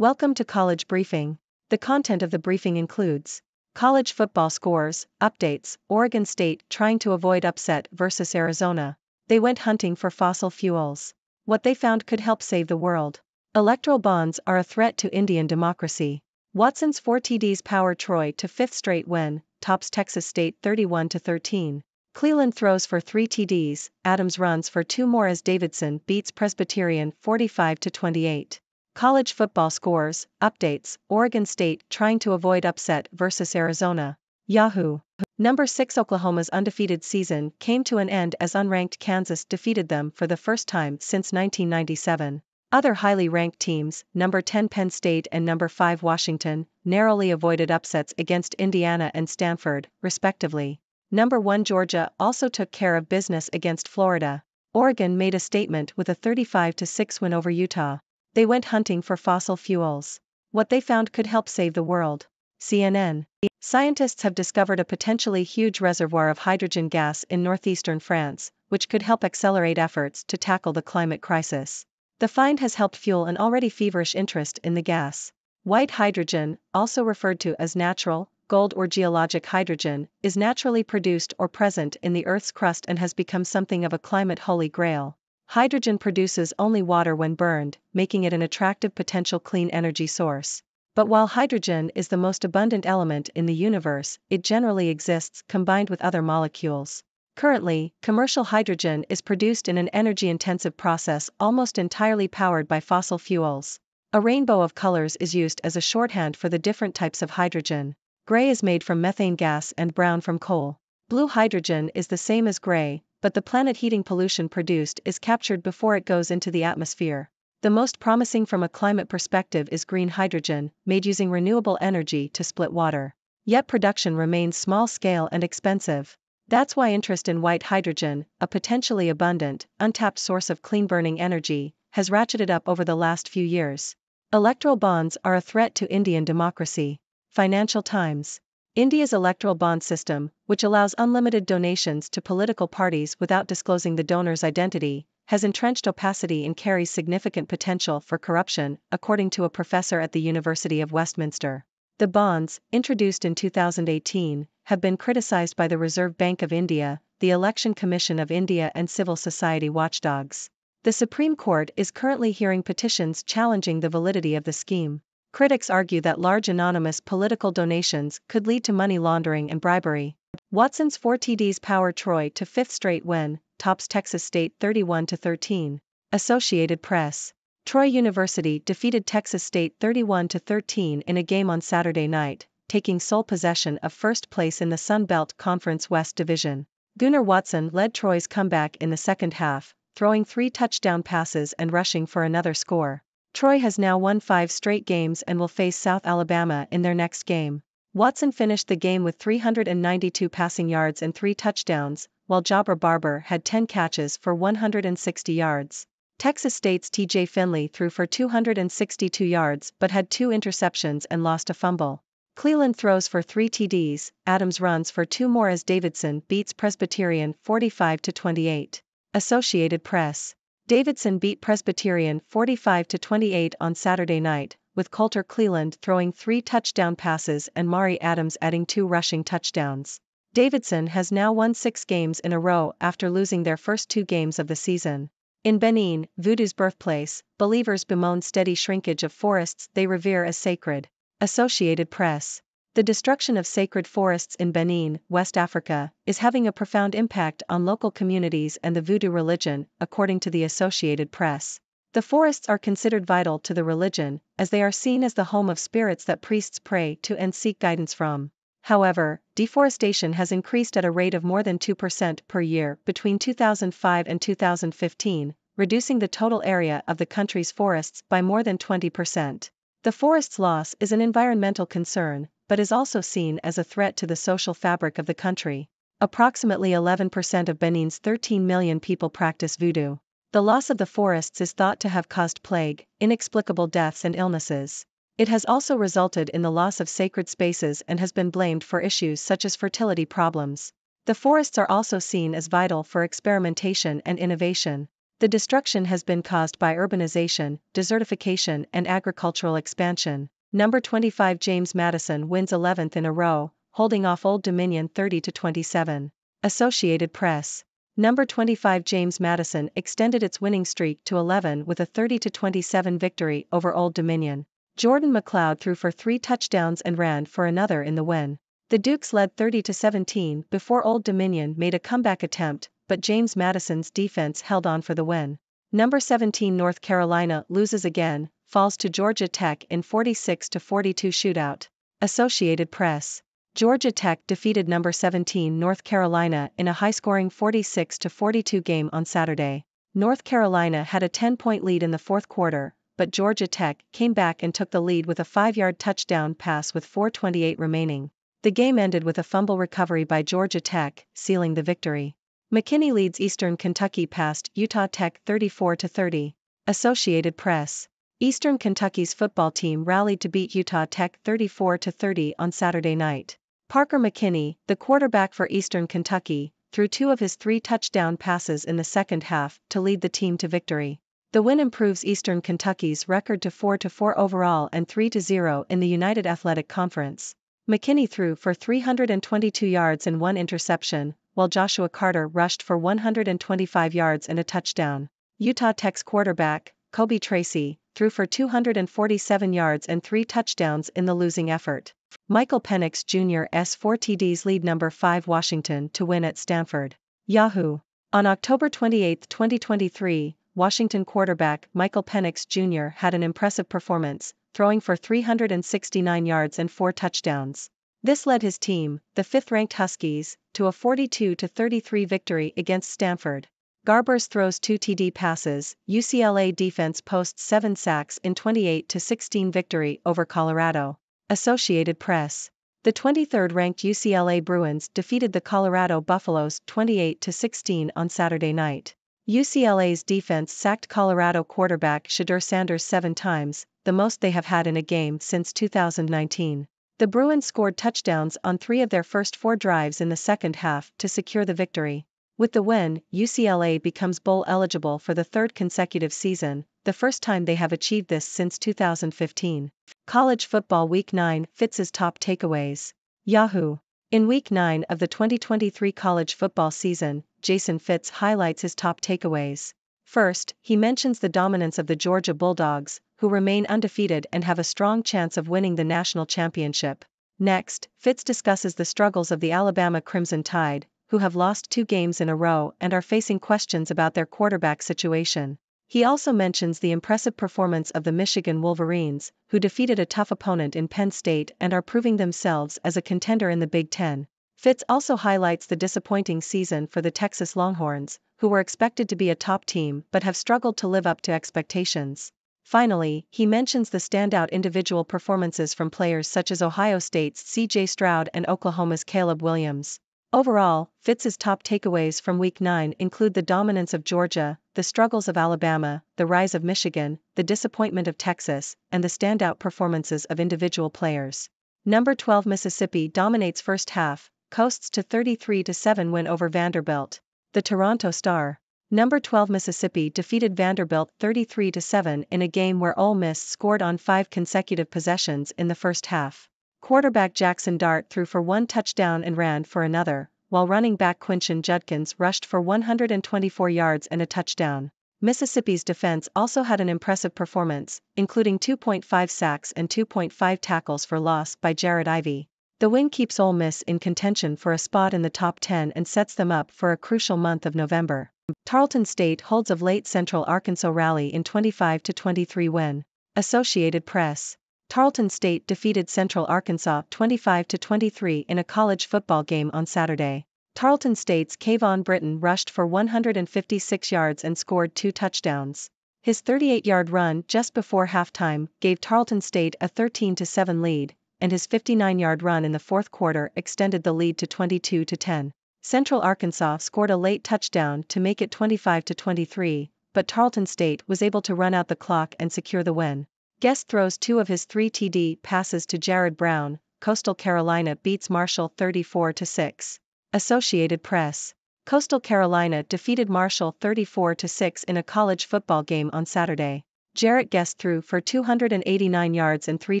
Welcome to College Briefing. The content of the briefing includes college football scores, updates, Oregon State trying to avoid upset versus Arizona. They went hunting for fossil fuels. What they found could help save the world. Electoral bonds are a threat to Indian democracy. Watson's 4 TDs power Troy to fifth straight win, tops Texas State 31-13. Cleland throws for 3 TDs, Adams runs for 2 more as Davidson beats Presbyterian 45-28. College football scores, updates, Oregon State trying to avoid upset versus Arizona. Yahoo! Number 6 Oklahoma's undefeated season came to an end as unranked Kansas defeated them for the first time since 1997. Other highly ranked teams, number 10 Penn State and number 5 Washington, narrowly avoided upsets against Indiana and Stanford, respectively. Number 1 Georgia also took care of business against Florida. Oregon made a statement with a 35-6 win over Utah. They went hunting for fossil fuels. What they found could help save the world. CNN. Scientists have discovered a potentially huge reservoir of hydrogen gas in northeastern France, which could help accelerate efforts to tackle the climate crisis. The find has helped fuel an already feverish interest in the gas. White hydrogen, also referred to as natural, gold or geologic hydrogen, is naturally produced or present in the Earth's crust and has become something of a climate holy grail. Hydrogen produces only water when burned, making it an attractive potential clean energy source. But while hydrogen is the most abundant element in the universe, it generally exists combined with other molecules. Currently, commercial hydrogen is produced in an energy-intensive process almost entirely powered by fossil fuels. A rainbow of colors is used as a shorthand for the different types of hydrogen. Gray is made from methane gas and brown from coal. Blue hydrogen is the same as gray, but the planet heating pollution produced is captured before it goes into the atmosphere. The most promising from a climate perspective is green hydrogen, made using renewable energy to split water. Yet production remains small-scale and expensive. That's why interest in white hydrogen, a potentially abundant, untapped source of clean-burning energy, has ratcheted up over the last few years. Electoral bonds are a threat to Indian democracy. Financial Times. India's electoral bond system, which allows unlimited donations to political parties without disclosing the donor's identity, has entrenched opacity and carries significant potential for corruption, according to a professor at the University of Westminster. The bonds, introduced in 2018, have been criticized by the Reserve Bank of India, the Election Commission of India and civil society watchdogs. The Supreme Court is currently hearing petitions challenging the validity of the scheme. Critics argue that large anonymous political donations could lead to money laundering and bribery. Watson's 4 TDs power Troy to fifth straight win, tops Texas State 31-13. Associated Press. Troy University defeated Texas State 31-13 in a game on Saturday night, taking sole possession of first place in the Sun Belt Conference West Division. Gunnar Watson led Troy's comeback in the second half, throwing 3 touchdown passes and rushing for another score. Troy has now won 5 straight games and will face South Alabama in their next game. Watson finished the game with 392 passing yards and 3 touchdowns, while Jabbar Barber had 10 catches for 160 yards. Texas State's TJ Finley threw for 262 yards but had 2 interceptions and lost a fumble. Cleland throws for 3 TDs, Adams runs for 2 more as Davidson beats Presbyterian 45-28. Associated Press. Davidson beat Presbyterian 45-28 on Saturday night, with Coulter Cleland throwing 3 touchdown passes and Mari Adams adding 2 rushing touchdowns. Davidson has now won 6 games in a row after losing their first 2 games of the season. In Benin, voodoo's birthplace, believers bemoan steady shrinkage of forests they revere as sacred. Associated Press. The destruction of sacred forests in Benin, West Africa, is having a profound impact on local communities and the voodoo religion, according to the Associated Press. The forests are considered vital to the religion, as they are seen as the home of spirits that priests pray to and seek guidance from. However, deforestation has increased at a rate of more than 2% per year between 2005 and 2015, reducing the total area of the country's forests by more than 20%. The forest's loss is an environmental concern, but is also seen as a threat to the social fabric of the country. Approximately 11% of Benin's 13 million people practice voodoo. The loss of the forests is thought to have caused plague, inexplicable deaths and illnesses. It has also resulted in the loss of sacred spaces and has been blamed for issues such as fertility problems. The forests are also seen as vital for experimentation and innovation. The destruction has been caused by urbanization, desertification, and agricultural expansion. Number 25 James Madison wins 11th in a row, holding off Old Dominion 30-27. Associated Press. Number 25 James Madison extended its winning streak to 11 with a 30-27 victory over Old Dominion. Jordan McLeod threw for 3 touchdowns and ran for another in the win. The Dukes led 30-17 before Old Dominion made a comeback attempt, but James Madison's defense held on for the win. Number 17 North Carolina loses again, falls to Georgia Tech in 46-42 shootout. Associated Press. Georgia Tech defeated number 17 North Carolina in a high-scoring 46-42 game on Saturday. North Carolina had a 10-point lead in the fourth quarter, but Georgia Tech came back and took the lead with a 5-yard touchdown pass with 4:28 remaining. The game ended with a fumble recovery by Georgia Tech, sealing the victory. McKinney leads Eastern Kentucky past Utah Tech 34-30. Associated Press. Eastern Kentucky's football team rallied to beat Utah Tech 34-30 on Saturday night. Parker McKinney, the quarterback for Eastern Kentucky, threw 2 of his 3 touchdown passes in the second half to lead the team to victory. The win improves Eastern Kentucky's record to 4-4 overall and 3-0 in the United Athletic Conference. McKinney threw for 322 yards and 1 interception, while Joshua Carter rushed for 125 yards and a touchdown. Utah Tech's quarterback, Kobe Tracy, threw for 247 yards and 3 touchdowns in the losing effort. Michael Penix Jr.'s 4 TDs lead number 5 Washington to win at Stanford. Yahoo! On October 28, 2023, Washington quarterback Michael Penix Jr. had an impressive performance, throwing for 369 yards and 4 touchdowns. This led his team, the 5th-ranked Huskies, to a 42-33 victory against Stanford. Garbers throws 2 TD passes, UCLA defense posts 7 sacks in 28-16 victory over Colorado. Associated Press. The 23rd-ranked UCLA Bruins defeated the Colorado Buffaloes 28-16 on Saturday night. UCLA's defense sacked Colorado quarterback Shedeur Sanders 7 times, the most they have had in a game since 2019. The Bruins scored touchdowns on 3 of their first 4 drives in the second half to secure the victory. With the win, UCLA becomes bowl eligible for the 3rd consecutive season, the first time they have achieved this since 2015. College Football Week 9 Fitz's top takeaways. Yahoo! In Week 9 of the 2023 college football season, Jason Fitz highlights his top takeaways. First, he mentions the dominance of the Georgia Bulldogs, who remain undefeated and have a strong chance of winning the national championship. Next, Fitz discusses the struggles of the Alabama Crimson Tide, who have lost 2 games in a row and are facing questions about their quarterback situation. He also mentions the impressive performance of the Michigan Wolverines, who defeated a tough opponent in Penn State and are proving themselves as a contender in the Big Ten. Fitz also highlights the disappointing season for the Texas Longhorns, who were expected to be a top team but have struggled to live up to expectations. Finally, he mentions the standout individual performances from players such as Ohio State's C.J. Stroud and Oklahoma's Caleb Williams. Overall, Fitz's top takeaways from Week 9 include the dominance of Georgia, the struggles of Alabama, the rise of Michigan, the disappointment of Texas, and the standout performances of individual players. Number 12 Mississippi dominates first half, coasts to 33-7 win over Vanderbilt. The Toronto Star. Number 12 Mississippi defeated Vanderbilt 33-7 in a game where Ole Miss scored on 5 consecutive possessions in the first half. Quarterback Jackson Dart threw for 1 touchdown and ran for another, while running back Quinshon Judkins rushed for 124 yards and a touchdown. Mississippi's defense also had an impressive performance, including 2.5 sacks and 2.5 tackles for loss by Jared Ivey. The win keeps Ole Miss in contention for a spot in the top 10 and sets them up for a crucial month of November. Tarleton State holds of late Central Arkansas rally in 25-23 win. Associated Press. Tarleton State defeated Central Arkansas 25-23 in a college football game on Saturday. Tarleton State's Kayvon Britton rushed for 156 yards and scored 2 touchdowns. His 38-yard run just before halftime gave Tarleton State a 13-7 lead, and his 59-yard run in the fourth quarter extended the lead to 22-10. Central Arkansas scored a late touchdown to make it 25-23, but Tarleton State was able to run out the clock and secure the win. Guest throws 2 of his 3 TD passes to Jared Brown. Coastal Carolina beats Marshall 34-6. Associated Press. Coastal Carolina defeated Marshall 34-6 in a college football game on Saturday. Jarrett Guest threw for 289 yards and 3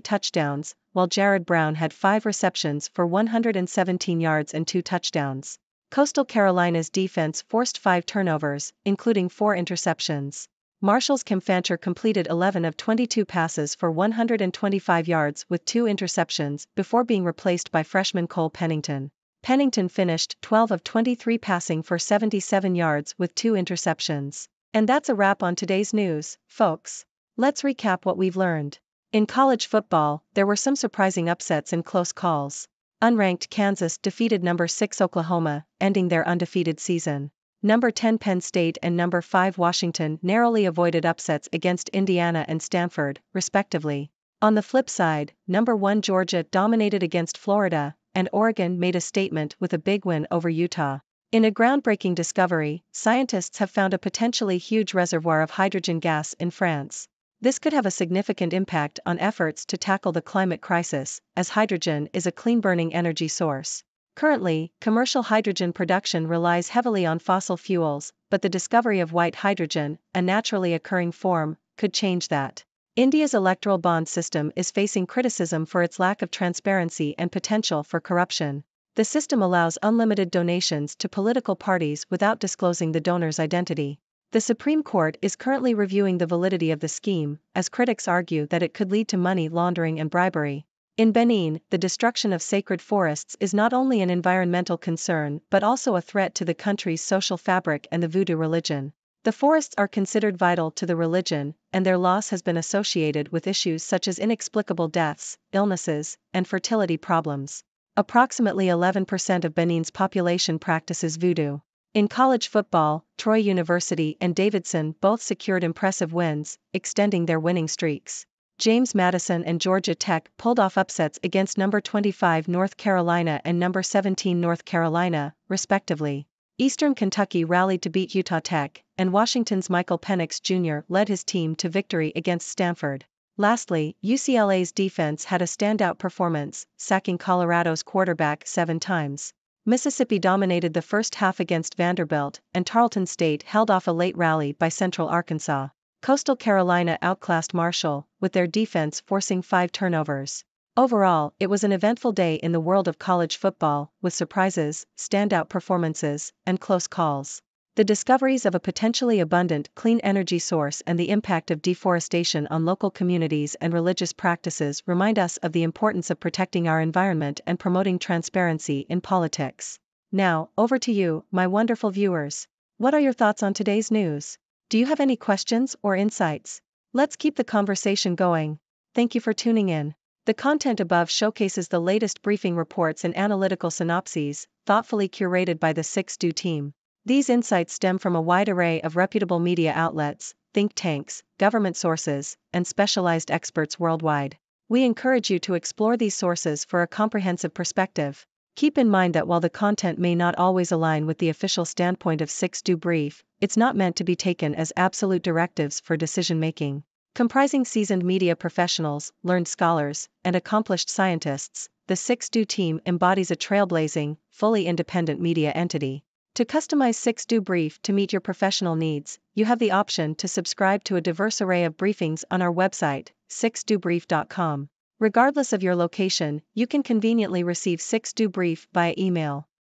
touchdowns, while Jared Brown had 5 receptions for 117 yards and 2 touchdowns. Coastal Carolina's defense forced 5 turnovers, including 4 interceptions. Marshall's Kim Fancher completed 11 of 22 passes for 125 yards with 2 interceptions before being replaced by freshman Cole Pennington. Pennington finished 12 of 23 passing for 77 yards with 2 interceptions. And that's a wrap on today's news, folks. Let's recap what we've learned. In college football, there were some surprising upsets and close calls. Unranked Kansas defeated number 6 Oklahoma, ending their undefeated season. Number 10 Penn State and number 5 Washington narrowly avoided upsets against Indiana and Stanford, respectively. On the flip side, number 1 Georgia dominated against Florida, and Oregon made a statement with a big win over Utah. In a groundbreaking discovery, scientists have found a potentially huge reservoir of hydrogen gas in France. This could have a significant impact on efforts to tackle the climate crisis, as hydrogen is a clean-burning energy source. Currently, commercial hydrogen production relies heavily on fossil fuels, but the discovery of white hydrogen, a naturally occurring form, could change that. India's electoral bond system is facing criticism for its lack of transparency and potential for corruption. The system allows unlimited donations to political parties without disclosing the donor's identity. The Supreme Court is currently reviewing the validity of the scheme, as critics argue that it could lead to money laundering and bribery. In Benin, the destruction of sacred forests is not only an environmental concern but also a threat to the country's social fabric and the Voodoo religion. The forests are considered vital to the religion, and their loss has been associated with issues such as inexplicable deaths, illnesses, and fertility problems. Approximately 11% of Benin's population practices Voodoo. In college football, Troy University and Davidson both secured impressive wins, extending their winning streaks. James Madison and Georgia Tech pulled off upsets against number 25 North Carolina and number 17 North Carolina, respectively. Eastern Kentucky rallied to beat Utah Tech, and Washington's Michael Penix Jr. led his team to victory against Stanford. Lastly, UCLA's defense had a standout performance, sacking Colorado's quarterback 7 times. Mississippi dominated the first half against Vanderbilt, and Tarleton State held off a late rally by Central Arkansas. Coastal Carolina outclassed Marshall, with their defense forcing 5 turnovers. Overall, it was an eventful day in the world of college football, with surprises, standout performances, and close calls. The discoveries of a potentially abundant clean energy source and the impact of deforestation on local communities and religious practices remind us of the importance of protecting our environment and promoting transparency in politics. Now, over to you, my wonderful viewers. What are your thoughts on today's news? Do you have any questions or insights? Let's keep the conversation going. Thank you for tuning in. The content above showcases the latest briefing reports and analytical synopses, thoughtfully curated by the 6Do team. These insights stem from a wide array of reputable media outlets, think tanks, government sources, and specialized experts worldwide. We encourage you to explore these sources for a comprehensive perspective. Keep in mind that while the content may not always align with the official standpoint of 6Do Brief, it's not meant to be taken as absolute directives for decision-making. Comprising seasoned media professionals, learned scholars, and accomplished scientists, the 6Do team embodies a trailblazing, fully independent media entity. To customize 6Do Brief to meet your professional needs, you have the option to subscribe to a diverse array of briefings on our website, 6dobrief.com. Regardless of your location, you can conveniently receive 6Do Brief via email.